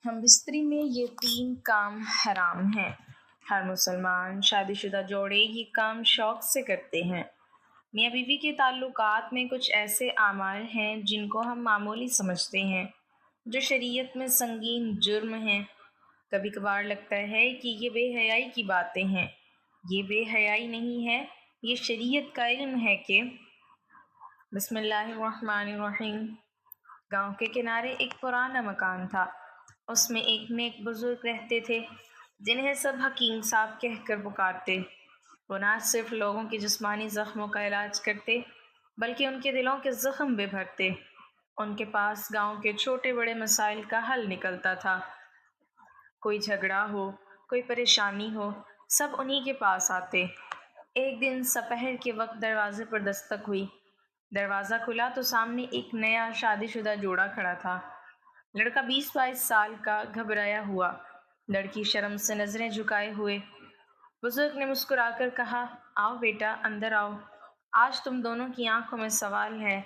ہم بستری میں یہ 3 کام حرام ہیں۔ ہر مسلمان شادی شدہ جوڑے یہ کام شوق سے کرتے ہیں۔ میاں بیوی کے تعلقات میں کچھ ایسے اعمال ہیں جن کو ہم معمولی سمجھتے ہیں، جو شریعت میں سنگین جرم ہیں۔ کبھی کبھار لگتا ہے کہ یہ بے حیائی کی باتیں ہیں۔ یہ بے حیائی نہیں ہے، یہ شریعت کا علم ہے کہ بسم اللہ الرحمن الرحیم۔ گاؤں کے کنارے ایک پرانا مکان تھا۔ اس میں ایک نیک بزرگ رہتے تھے جنہیں سب حکیم صاحب کہہ کر پکارتے۔ وہ نہ صرف لوگوں کے جسمانی زخموں کا علاج کرتے بلکہ ان کے دلوں کے زخم بھی بھرتے۔ ان کے پاس گاؤں کے چھوٹے بڑے مسائل کا حل نکلتا تھا۔ کوئی جھگڑا ہو، کوئی پریشانی ہو، سب انہی کے پاس آتے۔ ایک دن سپہر کے وقت دروازے پر دستک ہوئی۔ دروازہ کھلا تو سامنے ایک نیا شادی شدہ جوڑا کھڑا تھا۔ لڑکا 20-22 سال کا، گھبرایا ہوا، لڑکی شرم سے نظریں جھکائے ہوئے۔ بزرگ نے مسکرا کر کہا، آؤ بیٹا، اندر آؤ۔ آج تم دونوں کی آنکھوں میں سوال ہے،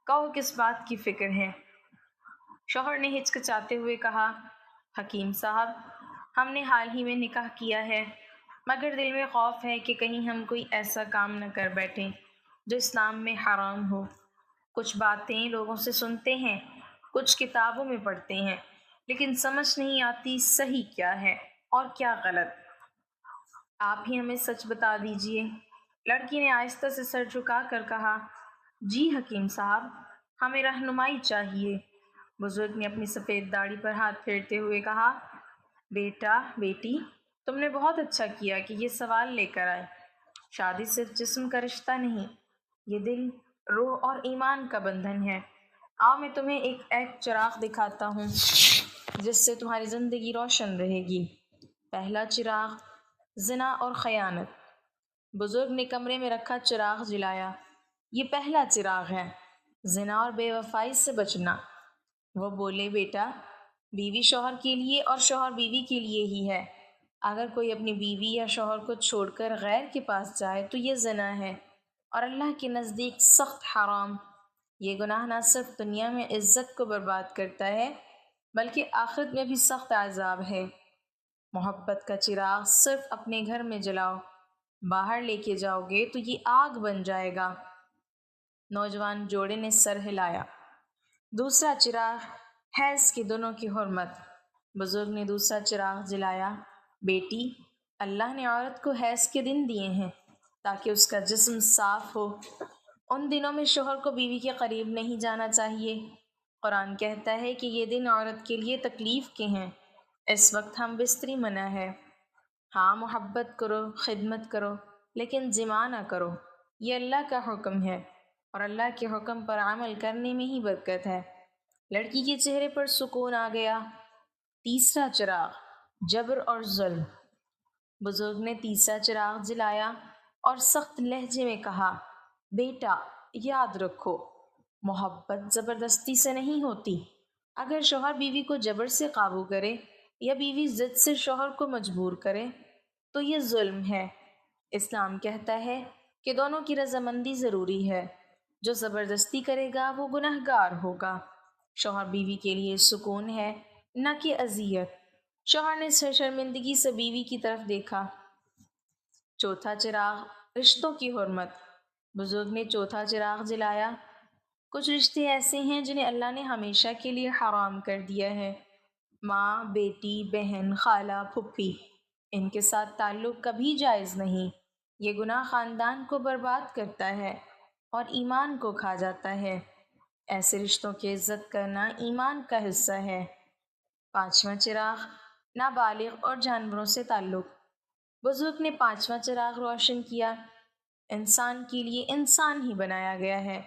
کہو کس بات کی فکر ہے؟ شوہر نے ہچکچاتے ہوئے کہا، حکیم صاحب، ہم نے حال ہی میں نکاح کیا ہے، مگر دل میں خوف ہے کہ کہیں ہم کوئی ایسا کام نہ کر بیٹھیں جو اسلام میں حرام ہو۔ کچھ باتیں لوگوں سے سنتے ہیں، کچھ کتابوں میں پڑھتے ہیں، لیکن سمجھ نہیں آتی صحیح کیا ہے اور کیا غلط۔ آپ ہی ہمیں سچ بتا دیجئے۔ لڑکی نے آہستہ سے سر جھکا کر کہا، جی حکیم صاحب، ہمیں رہنمائی چاہیے۔ بزرگ نے اپنی سفید داڑھی پر ہاتھ پھیرتے ہوئے کہا، بیٹا بیٹی، تم نے بہت اچھا کیا کہ یہ سوال لے کر آئے۔ شادی صرف جسم کا رشتہ نہیں، یہ دل، روح اور ایمان کا بندھن ہے۔ آؤ میں تمہیں ایک چراغ دکھاتا ہوں جس سے تمہاری زندگی روشن رہے گی۔ پہلا چراغ، زنا اور خیانت۔ بزرگ نے کمرے میں رکھا چراغ جلایا۔ یہ پہلا چراغ ہے، زنا اور بے وفائی سے بچنا۔ وہ بولے، بیٹا، بیوی شوہر کے لیے اور شوہر بیوی کے لیے ہی ہے۔ اگر کوئی اپنی بیوی یا شوہر کو چھوڑ کر غیر کے پاس جائے تو یہ زنا ہے اور اللہ کے نزدیک سخت حرام۔ یہ گناہ نہ صرف دنیا میں عزت کو برباد کرتا ہے بلکہ آخرت میں بھی سخت عذاب ہے۔ محبت کا چراغ صرف اپنے گھر میں جلاؤ، باہر لے کے جاؤ گے تو یہ آگ بن جائے گا۔ نوجوان جوڑے نے سر ہلایا۔ دوسرا چراغ، حیض کے دنوں کی حرمت۔ بزرگ نے دوسرا چراغ جلایا۔ بیٹی، اللہ نے عورت کو حیض کے دن دیے ہیں تاکہ اس کا جسم صاف ہو۔ ان دنوں میں شوہر کو بیوی کے قریب نہیں جانا چاہیے۔ قرآن کہتا ہے کہ یہ دن عورت کے لیے تکلیف کے ہیں۔ اس وقت ہم بستری منع ہے۔ ہاں، محبت کرو، خدمت کرو، لیکن جماع نہ کرو۔ یہ اللہ کا حکم ہے اور اللہ کے حکم پر عمل کرنے میں ہی برکت ہے۔ لڑکی کے چہرے پر سکون آ گیا۔ تیسرا چراغ، جبر اور ظلم۔ بزرگ نے تیسرا چراغ جلایا اور سخت لہجے میں کہا، بیٹا، یاد رکھو، محبت زبردستی سے نہیں ہوتی۔ اگر شوہر بیوی کو جبر سے قابو کرے یا بیوی ضد سے شوہر کو مجبور کرے تو یہ ظلم ہے۔ اسلام کہتا ہے کہ دونوں کی رضامندی ضروری ہے۔ جو زبردستی کرے گا وہ گنہگار ہوگا۔ شوہر بیوی کے لیے سکون ہے، نہ کہ اذیت۔ شوہر نے شرمندگی سے بیوی کی طرف دیکھا۔ چوتھا چراغ، رشتوں کی حرمت۔ بزرگ نے چوتھا چراغ جلایا۔ کچھ رشتے ایسے ہیں جنہیں اللہ نے ہمیشہ کے لیے حرام کر دیا ہے۔ ماں، بیٹی، بہن، خالہ، پھپھی، ان کے ساتھ تعلق کبھی جائز نہیں۔ یہ گناہ خاندان کو برباد کرتا ہے اور ایمان کو کھا جاتا ہے۔ ایسے رشتوں کی عزت کرنا ایمان کا حصہ ہے۔ پانچواں چراغ، نابالغ اور جانوروں سے تعلق۔ بزرگ نے پانچواں چراغ روشن کیا۔ انسان کے لیے انسان ہی بنایا گیا ہے۔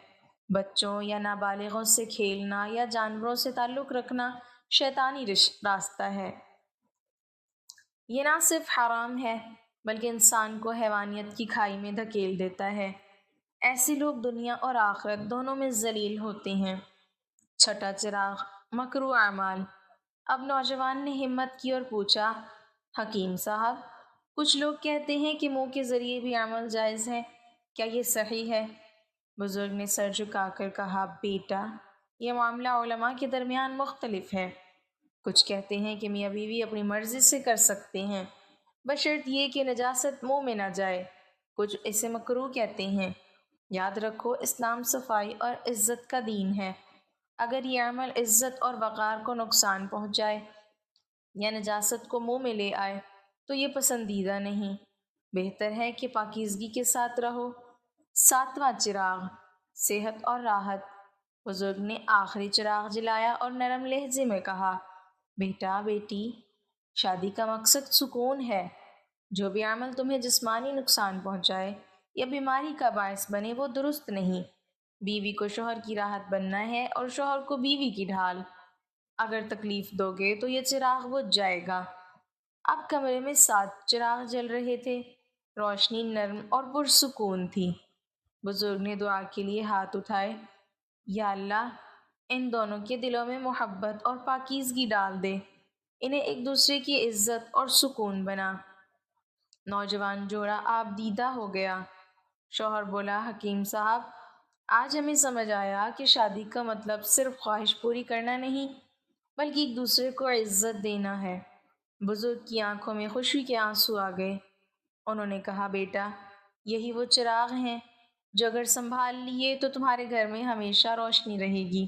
بچوں یا نابالغوں سے کھیلنا یا جانوروں سے تعلق رکھنا شیطانی راستہ ہے۔ یہ نہ صرف حرام ہے بلکہ انسان کو حیوانیت کی کھائی میں دھکیل دیتا ہے۔ ایسے لوگ دنیا اور آخرت دونوں میں ذلیل ہوتے ہیں۔ چھٹا چراغ، مکروہ اعمال۔ اب نوجوان نے ہمت کی اور پوچھا، حکیم صاحب، کچھ لوگ کہتے ہیں کہ منہ کے ذریعے بھی عمل جائز ہے، کیا یہ صحیح ہے؟ بزرگ نے سر جھکا کر کہا، بیٹا، یہ معاملہ علماء کے درمیان مختلف ہے۔ کچھ کہتے ہیں کہ میاں بیوی اپنی مرضی سے کر سکتے ہیں بشرط یہ کہ نجاست منہ میں نہ جائے، کچھ اسے مکروہ کہتے ہیں۔ یاد رکھو اسلام صفائی اور عزت کا دین ہے۔ اگر یہ عمل عزت اور وقار کو نقصان پہنچائے یا نجاست کو منہ میں لے آئے تو یہ پسندیدہ نہیں، بہتر ہے کہ پاکیزگی کے ساتھ رہو۔ 7واں چراغ، صحت اور راحت۔ بزرگ نے آخری چراغ جلایا اور نرم لہجے میں کہا، بیٹا بیٹی، شادی کا مقصد سکون ہے۔ جو بھی عمل تمہیں جسمانی نقصان پہنچائے یا بیماری کا باعث بنے وہ درست نہیں۔ بیوی کو شوہر کی راحت بننا ہے اور شوہر کو بیوی کی ڈھال۔ اگر تکلیف دو گے تو یہ چراغ بجھ جائے گا۔ اب کمرے میں 7 چراغ جل رہے تھے، روشنی نرم اور پرسکون تھی۔ بزرگ نے دعا کے لیے ہاتھ اٹھائے، یا اللہ ان دونوں کے دلوں میں محبت اور پاکیزگی ڈال دے، انہیں ایک دوسرے کی عزت اور سکون بنا۔ نوجوان جوڑا آپ دیدہ ہو گیا۔ شوہر بولا، حکیم صاحب آج ہمیں سمجھ آیا کہ شادی کا مطلب صرف خواہش پوری کرنا نہیں بلکہ ایک دوسرے کو عزت دینا ہے۔ بزرگ کی آنکھوں میں خوشی کے آنسو آ گئے۔ انہوں نے کہا، بیٹا یہی وہ چراغ ہیں جو اگر سنبھال لیے تو تمہارے گھر میں ہمیشہ روشنی رہے گی۔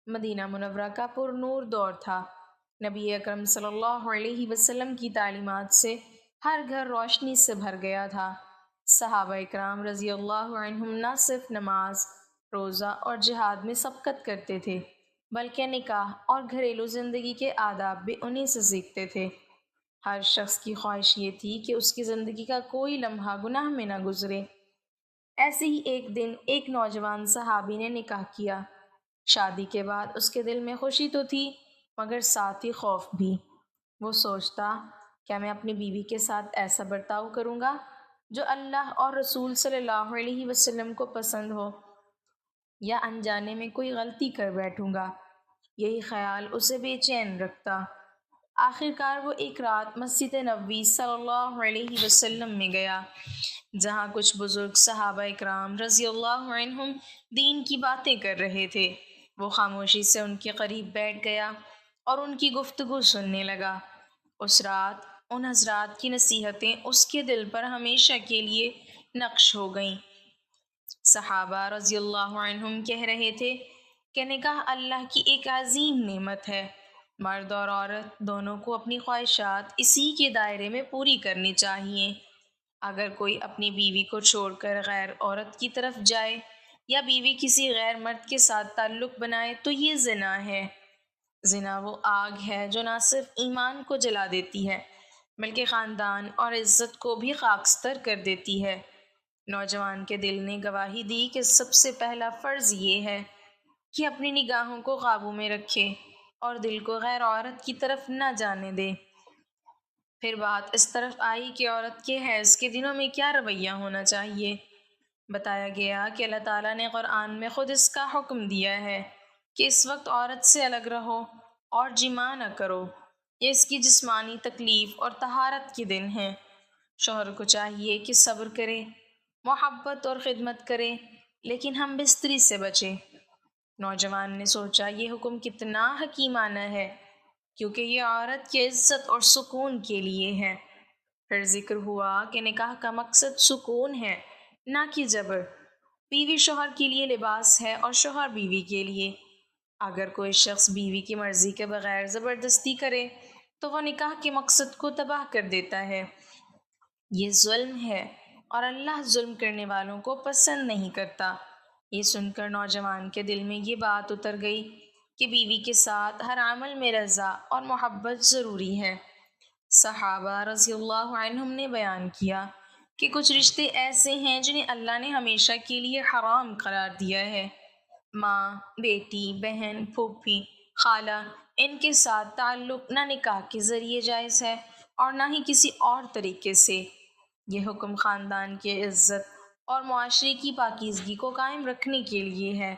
مدینہ منورہ کا پر نور دور تھا۔ نبی اکرم صلی اللہ علیہ وسلم کی تعلیمات سے ہر گھر روشنی سے بھر گیا تھا۔ صحابہ اکرام رضی اللہ عنہم نہ صرف نماز، روزہ اور جہاد میں سبقت کرتے تھے بلکہ نکاح اور گھریلو زندگی کے آداب بھی انہی سے سیکھتے تھے۔ ہر شخص کی خواہش یہ تھی کہ اس کی زندگی کا کوئی لمحہ گناہ میں نہ گزرے۔ ایسے ہی ایک دن ایک نوجوان صحابی نے نکاح کیا۔ شادی کے بعد اس کے دل میں خوشی تو تھی مگر ساتھ ہی خوف بھی۔ وہ سوچتا، کیا میں اپنی بیوی کے ساتھ ایسا برتاؤ کروں گا جو اللہ اور رسول صلی اللہ علیہ وسلم کو پسند ہو، یا انجانے میں کوئی غلطی کر بیٹھوں گا؟ یہی خیال اسے بے چین رکھتا۔ آخر کار وہ ایک رات مسجد نبوی صلی اللہ علیہ وسلم میں گیا جہاں کچھ بزرگ صحابہ اکرام رضی اللہ عنہم دین کی باتیں کر رہے تھے۔ وہ خاموشی سے ان کے قریب بیٹھ گیا اور ان کی گفتگو سننے لگا۔ اس رات ان حضرات کی نصیحتیں اس کے دل پر ہمیشہ کے لیے نقش ہو گئیں۔ صحابہ رضی اللہ عنہم کہہ رہے تھے کہ نکاح اللہ کی ایک عظیم نعمت ہے۔ مرد اور عورت دونوں کو اپنی خواہشات اسی کے دائرے میں پوری کرنی چاہیے۔ اگر کوئی اپنی بیوی کو چھوڑ کر غیر عورت کی طرف جائے یا بیوی کسی غیر مرد کے ساتھ تعلق بنائے تو یہ زنا ہے۔ زنا وہ آگ ہے جو نہ صرف ایمان کو جلا دیتی ہے بلکہ خاندان اور عزت کو بھی خاکستر کر دیتی ہے۔ نوجوان کے دل نے گواہی دی کہ سب سے پہلا فرض یہ ہے کہ اپنی نگاہوں کو قابو میں رکھے اور دل کو غیر عورت کی طرف نہ جانے دے۔ پھر بات اس طرف آئی کہ عورت کے حیض کے دنوں میں کیا رویہ ہونا چاہیے۔ بتایا گیا کہ اللہ تعالیٰ نے قرآن میں خود اس کا حکم دیا ہے کہ اس وقت عورت سے الگ رہو اور جماع نہ کرو۔ یہ اس کی جسمانی تکلیف اور طہارت کے دن ہیں۔ شوہر کو چاہیے کہ صبر کرے، محبت اور خدمت کرے لیکن ہم بستری سے بچے۔ نوجوان نے سوچا، یہ حکم کتنا حکیمانہ ہے کیونکہ یہ عورت کی عزت اور سکون کے لیے ہے۔ پھر ذکر ہوا کہ نکاح کا مقصد سکون ہے نہ کہ جبر۔ بیوی شوہر کے لیے لباس ہے اور شوہر بیوی کے لیے۔ اگر کوئی شخص بیوی کی مرضی کے بغیر زبردستی کرے تو وہ نکاح کے مقصد کو تباہ کر دیتا ہے۔ یہ ظلم ہے اور اللہ ظلم کرنے والوں کو پسند نہیں کرتا۔ یہ سن کر نوجوان کے دل میں یہ بات اتر گئی کہ بیوی کے ساتھ ہر عمل میں رضا اور محبت ضروری ہے۔ صحابہ رضی اللہ عنہم نے بیان کیا کہ کچھ رشتے ایسے ہیں جنہیں اللہ نے ہمیشہ کے لیے حرام قرار دیا ہے۔ ماں، بیٹی، بہن، پھوپھی، خالہ، ان کے ساتھ تعلق نہ نکاح کے ذریعے جائز ہے اور نہ ہی کسی اور طریقے سے۔ یہ حکم خاندان کی عزت اور معاشرے کی پاکیزگی کو قائم رکھنے کے لیے ہے۔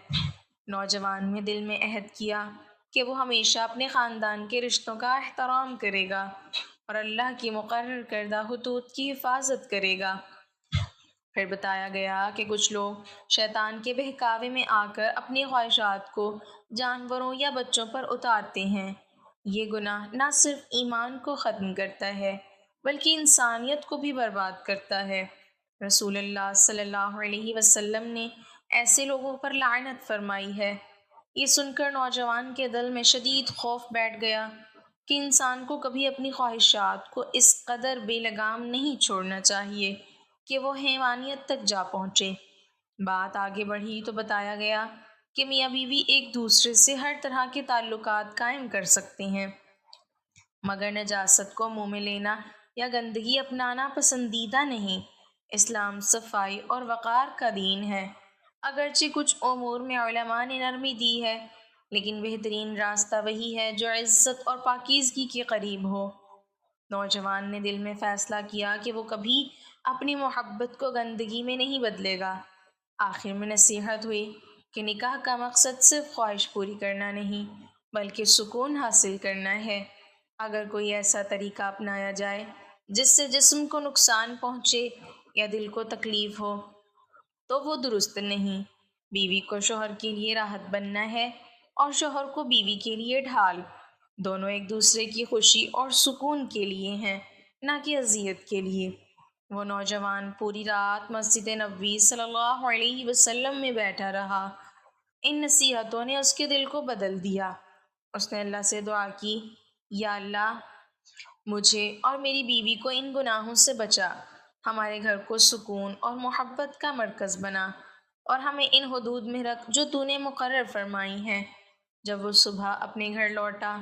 نوجوان نے دل میں عہد کیا کہ وہ ہمیشہ اپنے خاندان کے رشتوں کا احترام کرے گا اور اللہ کی مقرر کردہ حدود کی حفاظت کرے گا۔ پھر بتایا گیا کہ کچھ لوگ شیطان کے بہکاوے میں آ کر اپنی خواہشات کو جانوروں یا بچوں پر اتارتے ہیں یہ گناہ نہ صرف ایمان کو ختم کرتا ہے بلکہ انسانیت کو بھی برباد کرتا ہے۔ رسول اللہ صلی اللہ علیہ وسلم نے ایسے لوگوں پر لعنت فرمائی ہے۔ یہ سن کر نوجوان کے دل میں شدید خوف بیٹھ گیا کہ انسان کو کبھی اپنی خواہشات کو اس قدر بے لگام نہیں چھوڑنا چاہیے کہ وہ حیوانیت تک جا پہنچے۔ بات آگے بڑھی تو بتایا گیا کہ میاں بیوی ایک دوسرے سے ہر طرح کے تعلقات قائم کر سکتے ہیں، مگر نجاست کو منہ میں لینا یا گندگی اپنانا پسندیدہ نہیں۔ اسلام صفائی اور وقار کا دین ہے۔ اگرچہ کچھ امور میں علماء نے نرمی دی ہے، لیکن بہترین راستہ وہی ہے جو عزت اور پاکیزگی کے قریب ہو۔ نوجوان نے دل میں فیصلہ کیا کہ وہ کبھی اپنی محبت کو گندگی میں نہیں بدلے گا۔ آخر میں نصیحت ہوئی کہ نکاح کا مقصد صرف خواہش پوری کرنا نہیں بلکہ سکون حاصل کرنا ہے۔ اگر کوئی ایسا طریقہ اپنایا جائے جس سے جسم کو نقصان پہنچے یا دل کو تکلیف ہو تو وہ درست نہیں۔ بیوی کو شوہر کے لیے راحت بننا ہے اور شوہر کو بیوی کے لیے ڈھال۔ دونوں ایک دوسرے کی خوشی اور سکون کے لیے ہیں، نہ کہ اذیت کے لیے۔ وہ نوجوان پوری رات مسجد نبوی صلی اللہ علیہ وسلم میں بیٹھا رہا۔ ان نصیحتوں نے اس کے دل کو بدل دیا۔ اس نے اللہ سے دعا کی، یا اللہ، مجھے اور میری بیوی کو ان گناہوں سے بچا، ہمارے گھر کو سکون اور محبت کا مرکز بنا، اور ہمیں ان حدود میں رکھ جو تو نے مقرر فرمائی ہیں۔ جب وہ صبح اپنے گھر لوٹا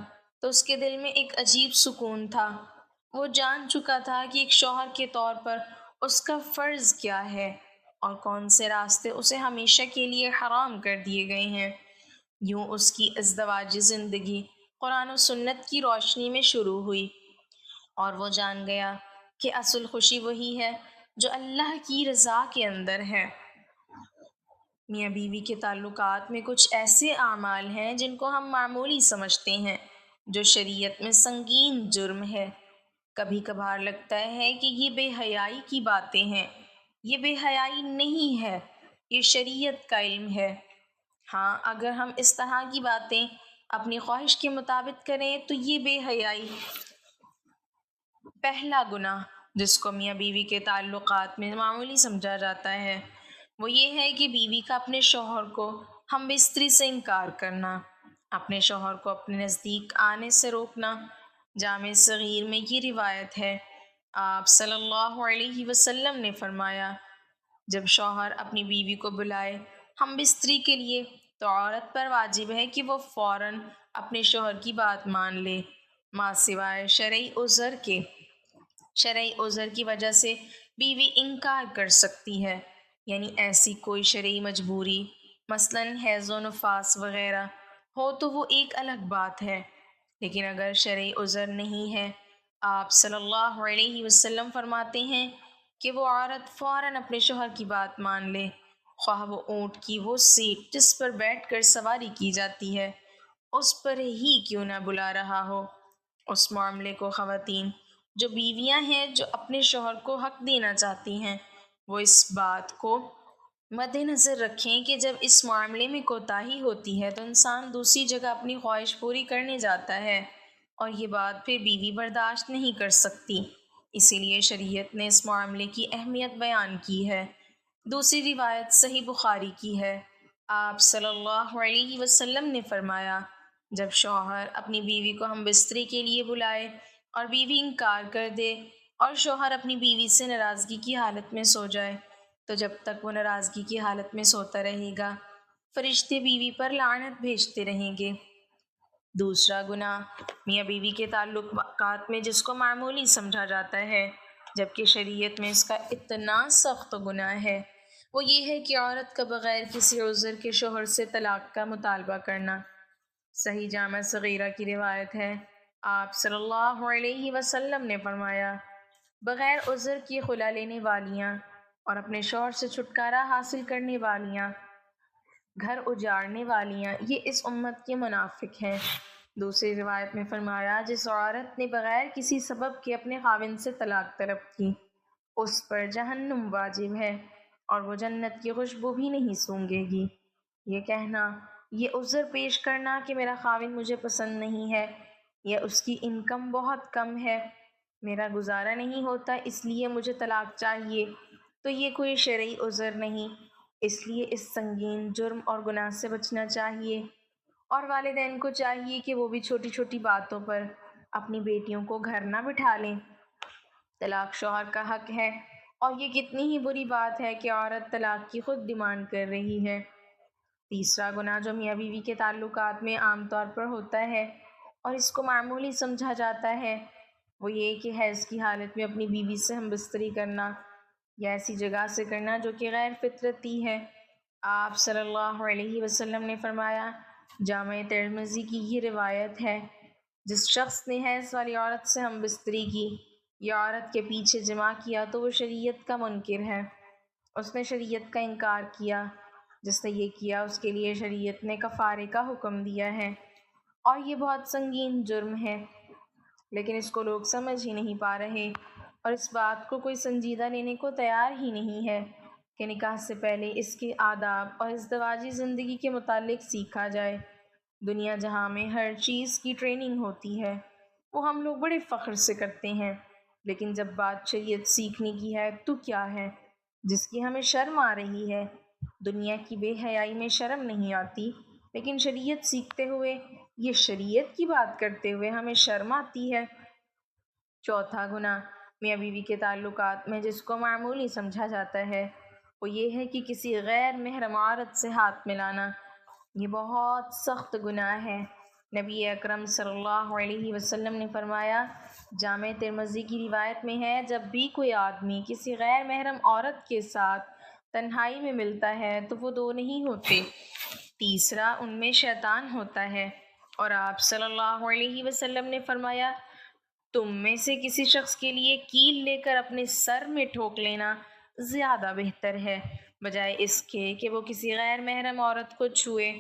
تو اس کے دل میں ایک عجیب سکون تھا۔ وہ جان چکا تھا کہ ایک شوہر کے طور پر اس کا فرض کیا ہے اور کون سے راستے اسے ہمیشہ کے لیے حرام کر دیے گئے ہیں۔ یوں اس کی ازدواجی زندگی قرآن و سنت کی روشنی میں شروع ہوئی، اور وہ جان گیا کہ اصل خوشی وہی ہے جو اللہ کی رضا کے اندر ہے۔ میاں بیوی کے تعلقات میں کچھ ایسے اعمال ہیں جن کو ہم معمولی سمجھتے ہیں، جو شریعت میں سنگین جرم ہے۔ کبھی کبھار لگتا ہے کہ یہ بے حیائی کی باتیں ہیں۔ یہ بے حیائی نہیں ہے، یہ شریعت کا علم ہے۔ ہاں، اگر ہم اس طرح کی باتیں اپنی خواہش کے مطابق کریں تو یہ بے حیائی۔ پہلا گناہ جس کو میاں بیوی کے تعلقات میں معمولی سمجھا جاتا ہے وہ یہ ہے کہ بیوی کا اپنے شوہر کو ہم بستری سے انکار کرنا، اپنے شوہر کو اپنے نزدیک آنے سے روکنا۔ جامع صغیر میں یہ روایت ہے، آپ صلی اللہ علیہ وسلم نے فرمایا، جب شوہر اپنی بیوی کو بلائے ہم بستری کے لیے تو عورت پر واجب ہے کہ وہ فوراً اپنے شوہر کی بات مان لے، ماں سوائے شرعی عذر کے۔ شرعی عذر کی وجہ سے بیوی انکار کر سکتی ہے، یعنی ایسی کوئی شرعی مجبوری، مثلاً حیض و نفاس وغیرہ ہو تو وہ ایک الگ بات ہے۔ لیکن اگر شرعی عذر نہیں ہے، آپ صلی اللہ علیہ وسلم فرماتے ہیں کہ وہ عورت فوراً اپنے شوہر کی بات مان لے، خواہ وہ اونٹ کی وہ سیٹ جس پر بیٹھ کر سواری کی جاتی ہے اس پر ہی کیوں نہ بلا رہا ہو۔ اس معاملے کو خواتین جو بیویاں ہیں جو اپنے شوہر کو حق دینا چاہتی ہیں وہ اس بات کو مد نظر رکھیں کہ جب اس معاملے میں کوتاہی ہوتی ہے تو انسان دوسری جگہ اپنی خواہش پوری کرنے جاتا ہے، اور یہ بات پھر بیوی برداشت نہیں کر سکتی۔ اسی لیے شریعت نے اس معاملے کی اہمیت بیان کی ہے۔ دوسری روایت صحیح بخاری کی ہے، آپ صلی اللہ علیہ وسلم نے فرمایا، جب شوہر اپنی بیوی کو ہم بستری کے لیے بلائے اور بیوی انکار کر دے اور شوہر اپنی بیوی سے ناراضگی کی حالت میں سو جائے تو جب تک وہ ناراضگی کی حالت میں سوتا رہے گا فرشتے بیوی پر لعنت بھیجتے رہیں گے۔ دوسرا گناہ میاں بیوی کے تعلقات میں جس کو معمولی سمجھا جاتا ہے جبکہ شریعت میں اس کا اتنا سخت گناہ ہے وہ یہ ہے کہ عورت کا بغیر کسی عذر کے شوہر سے طلاق کا مطالبہ کرنا۔ صحیح جامع صغیرہ کی روایت ہے، آپ صلی اللہ علیہ وسلم نے فرمایا، بغیر عذر کی خلا لینے والیاں اور اپنے شوہر سے چھٹکارا حاصل کرنے والیاں، گھر اجاڑنے والیاں، یہ اس امت کے منافق ہیں۔ دوسری روایت میں فرمایا، جس عورت نے بغیر کسی سبب کے اپنے خاوند سے طلاق طلب کی اس پر جہنم واجب ہے اور وہ جنت کی خوشبو بھی نہیں سونگھے گی۔ یہ کہنا، یہ عذر پیش کرنا کہ میرا خاوند مجھے پسند نہیں ہے، یا اس کی انکم بہت کم ہے، میرا گزارا نہیں ہوتا اس لیے مجھے طلاق چاہیے، تو یہ کوئی شرعی عذر نہیں، اس لیے اس سنگین جرم اور گناہ سے بچنا چاہیے۔ اور والدین کو چاہیے کہ وہ بھی چھوٹی چھوٹی باتوں پر اپنی بیٹیوں کو گھر نہ بٹھا لیں۔ طلاق شوہر کا حق ہے، اور یہ کتنی ہی بری بات ہے کہ عورت طلاق کی خود ڈیمانڈ کر رہی ہے۔ تیسرا گناہ جو میاں بیوی کے تعلقات میں عام طور پر ہوتا ہے اور اس کو معمولی سمجھا جاتا ہے، وہ یہ کہ حیض کی حالت میں اپنی بیوی سے ہم بستری کرنا یا ایسی جگہ سے کرنا جو کہ غیر فطرتی ہے۔ آپ صلی اللہ علیہ وسلم نے فرمایا، جامع ترمذی کی یہ روایت ہے، جس شخص نے حیض والی عورت سے ہم بستری کی یا عورت کے پیچھے جماع کیا تو وہ شریعت کا منکر ہے، اس نے شریعت کا انکار کیا۔ جس نے یہ کیا اس کے لیے شریعت نے کفارے کا حکم دیا ہے، اور یہ بہت سنگین جرم ہے، لیکن اس کو لوگ سمجھ ہی نہیں پا رہے، اور اس بات کو کوئی سنجیدہ لینے کو تیار ہی نہیں ہے کہ نکاح سے پہلے اس کے آداب اور ازدواجی زندگی کے متعلق سیکھا جائے۔ دنیا جہاں میں ہر چیز کی ٹریننگ ہوتی ہے وہ ہم لوگ بڑے فخر سے کرتے ہیں، لیکن جب بات شریعت سیکھنے کی ہے تو کیا ہے جس کی ہمیں شرم آ رہی ہے؟ دنیا کی بے حیائی میں شرم نہیں آتی، لیکن شریعت سیکھتے ہوئے، یہ شریعت کی بات کرتے ہوئے ہمیں شرم آتی ہے۔ چوتھا گناہ میاں بیوی کے تعلقات میں جس کو معمولی سمجھا جاتا ہے وہ یہ ہے کہ کسی غیر محرم عورت سے ہاتھ ملانا۔ یہ بہت سخت گناہ ہے۔ نبی اکرم صلی اللہ علیہ وسلم نے فرمایا، جامع ترمذی کی روایت میں ہے، جب بھی کوئی آدمی کسی غیر محرم عورت کے ساتھ تنہائی میں ملتا ہے تو وہ دو نہیں ہوتے، تیسرا ان میں شیطان ہوتا ہے۔ اور آپ صلی اللہ علیہ وسلم نے فرمایا، تم میں سے کسی شخص کے لیے کیل لے کر اپنے سر میں ٹھوک لینا زیادہ بہتر ہے بجائے اس کے کہ وہ کسی غیر محرم عورت کو چھوئے۔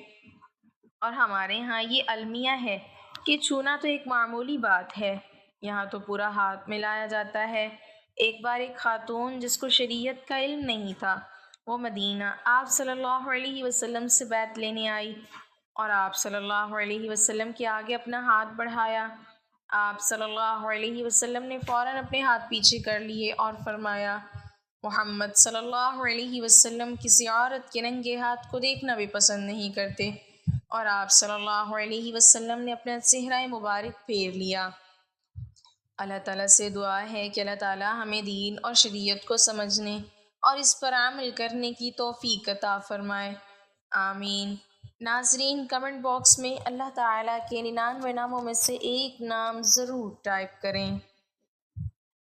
اور ہمارے ہاں یہ المیہ ہے کہ چھونا تو ایک معمولی بات ہے، یہاں تو پورا ہاتھ ملایا جاتا ہے۔ ایک بار ایک خاتون جس کو شریعت کا علم نہیں تھا، وہ مدینہ آپ صلی اللہ علیہ وسلم سے بیعت لینے آئی، اور آپ صلی اللہ علیہ وسلم کے آگے اپنا ہاتھ بڑھایا۔ آپ صلی اللہ علیہ وسلم نے فوراً اپنے ہاتھ پیچھے کر لیے اور فرمایا، محمد صلی اللہ علیہ وسلم کسی عورت کے ننگے ہاتھ کو دیکھنا بھی پسند نہیں کرتے، اور آپ صلی اللہ علیہ وسلم نے اپنا چہرہ مبارک پھیر لیا۔ اللہ تعالیٰ سے دعا ہے کہ اللہ تعالیٰ ہمیں دین اور شریعت کو سمجھنے اور اس پر عمل کرنے کی توفیق عطا فرمائے، آمین۔ ناظرین، کمنٹ باکس میں اللہ تعالیٰ کے 99 ناموں میں سے ایک نام ضرور ٹائپ کریں۔